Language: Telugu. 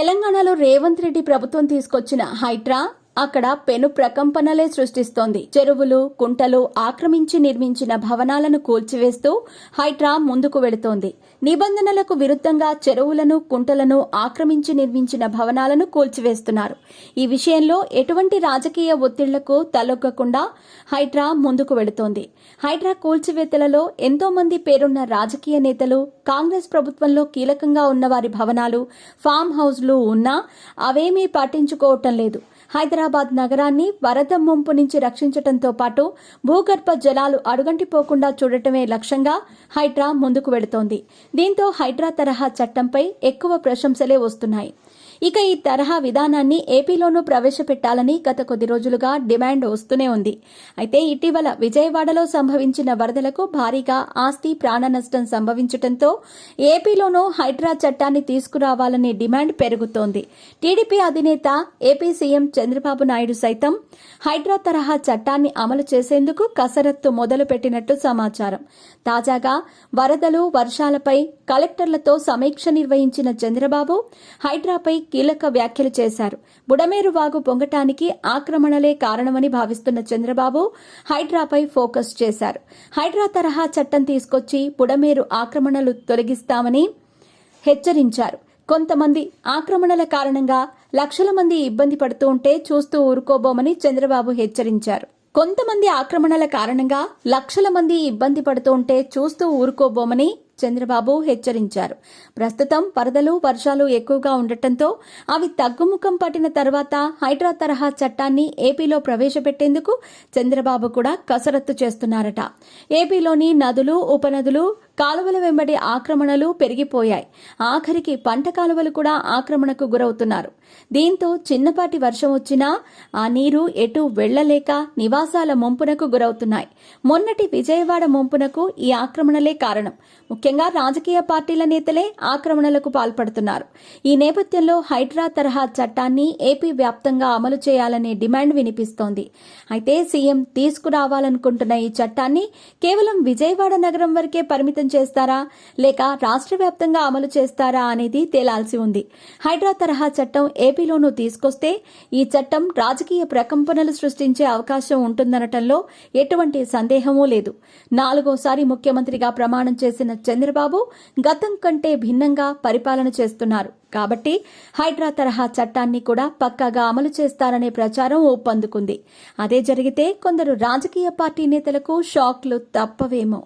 తెలంగాణలో రేవంత్ రెడ్డి ప్రభుత్వం తీసుకొచ్చిన హైడ్రా అక్కడ పెను ప్రకంపనలే సృష్టిస్తోంది. చెరువులు, కుంటలు ఆక్రమించి నిర్మించిన భవనాలను కూల్చివేస్తూ హైడ్రా ముందుకు వెళుతోంది. నిబంధనలకు విరుద్ధంగా చెరువులను, కుంటలను ఆక్రమించి నిర్మించిన భవనాలను కూల్చివేస్తున్నారు. ఈ విషయంలో ఎటువంటి రాజకీయ ఒత్తిళ్లకు తలొగ్గకుండా హైడ్రా ముందుకు వెళుతోంది. హైడ్రా కూల్చివేతలలో ఎంతో మంది పేరున్న రాజకీయ నేతలు, కాంగ్రెస్ ప్రభుత్వంలో కీలకంగా ఉన్న వారి భవనాలు, ఫామ్ హౌస్లు ఉన్నా అవేమీ పట్టించుకోవటం లేదు. హైదరాబాద్ నగరాన్ని వరద ముంపు నుంచి రక్షించడంతో పాటు భూగర్భ జలాలు అడుగంటిపోకుండా చూడటమే లక్ష్యంగా హైడ్రా ముందుకు వెళుతోంది. దీంతో హైడ్రా తరహా చట్టంపై ఎక్కువ ప్రశంసలే వస్తున్నాయి. ఇక ఈ తరహా విధానాన్ని ఏపీలోనూ ప్రవేశపెట్టాలని గత కొద్ది రోజులుగా డిమాండ్ వస్తూనే ఉంది. అయితే ఇటీవల విజయవాడలో సంభవించిన వరదలకు భారీగా ఆస్తి ప్రాణ నష్టం సంభవించడంతో ఏపీలోనూ హైడ్రా చట్టాన్ని తీసుకురావాలనే డిమాండ్ పెరుగుతోంది. టీడీపీ అధినేత ఏపీ సీఎం చంద్రబాబు నాయుడు సైతం హైడ్రా తరహా చట్టాన్ని అమలు చేసేందుకు కసరత్తు మొదలుపెట్టినట్టు సమాచారం. తాజాగా వరదలు, వర్షాలపై కలెక్టర్లతో సమీక్ష నిర్వహించిన చంద్రబాబు హైడ్రాపై కీలక వ్యాఖ్యలు చేశారు. బుడమేరు వాగు పొంగటానికి ఆక్రమణలే కారణమని భావిస్తున్న చంద్రబాబు హైడ్రాపై ఫోకస్ చేశారు. హైడ్రా తరహా చట్టం తీసుకొచ్చి బుడమేరు ఆక్రమణలు తొలగిస్తామని హెచ్చరించారు. కొంతమంది ఆక్రమణల కారణంగా లక్షల మంది ఇబ్బంది పడుతూ ఉంటే చూస్తూ ఊరుకోబోమని చంద్రబాబు హెచ్చరించారు. కొంతమంది ఆక్రమణల కారణంగా లక్షల మంది ఇబ్బంది పడుతూ ఉంటే చూస్తూ ఊరుకోబోమని చంద్రబాబు హెచ్చరించారు. ప్రస్తుతం వరదలు, వర్షాలు ఎక్కువగా ఉండటంతో అవి తగ్గుముఖం పట్టిన తర్వాత హైడ్రా తరహా చట్టాన్ని ఏపీలో ప్రవేశపెట్టేందుకు చంద్రబాబు కూడా కసరత్తు చేస్తున్నారట. ఏపీలోని నదులు, ఉపనదులు, కాలువల వెంబడి ఆక్రమణలు పెరిగిపోయాయి. ఆఖరికి పంట కాలువలు కూడా ఆక్రమణకు గురవుతున్నారు. దీంతో చిన్నపాటి వర్షం వచ్చినా ఆ నీరు ఎటూ వెళ్లలేక నివాసాల ముంపునకు గురవుతున్నాయి. మొన్నటి విజయవాడ ముంపునకు ఈ ఆక్రమణలే కారణం. ముఖ్యంగా రాజకీయ పార్టీల నేతలే ఆక్రమణలకు పాల్పడుతున్నారు. ఈ నేపథ్యంలో హైడ్రా తరహా చట్టాన్ని ఏపీ వ్యాప్తంగా అమలు చేయాలనే డిమాండ్ వినిపిస్తోంది. అయితే సీఎం తీసుకురావాలనుకుంటున్న ఈ చట్టాన్ని కేవలం విజయవాడ నగరం వరకే పరిమితం చేస్తారా, లేక రాష్ట్ర వ్యాప్తంగా అమలు చేస్తారా అనేది తేలాల్సి ఉంది. హైడ్రా తరహా చట్టం ఏపీలోనూ తీసుకొస్తే ఈ చట్టం రాజకీయ ప్రకంపనలు సృష్టించే అవకాశం ఉంటుందనటంలో ఎటువంటి సందేహమూ లేదు. 4వ ముఖ్యమంత్రిగా ప్రమాణం చేసిన చంద్రబాబు గతం కంటే భిన్నంగా పరిపాలన చేస్తున్నారు. కాబట్టి హైడ్రా తరహా చట్టాన్ని కూడా పక్కాగా అమలు చేస్తారనే ప్రచారం ఊపందుకుంది. అదే జరిగితే కొందరు రాజకీయ పార్టీ నేతలకు షాక్లు తప్పవేమో.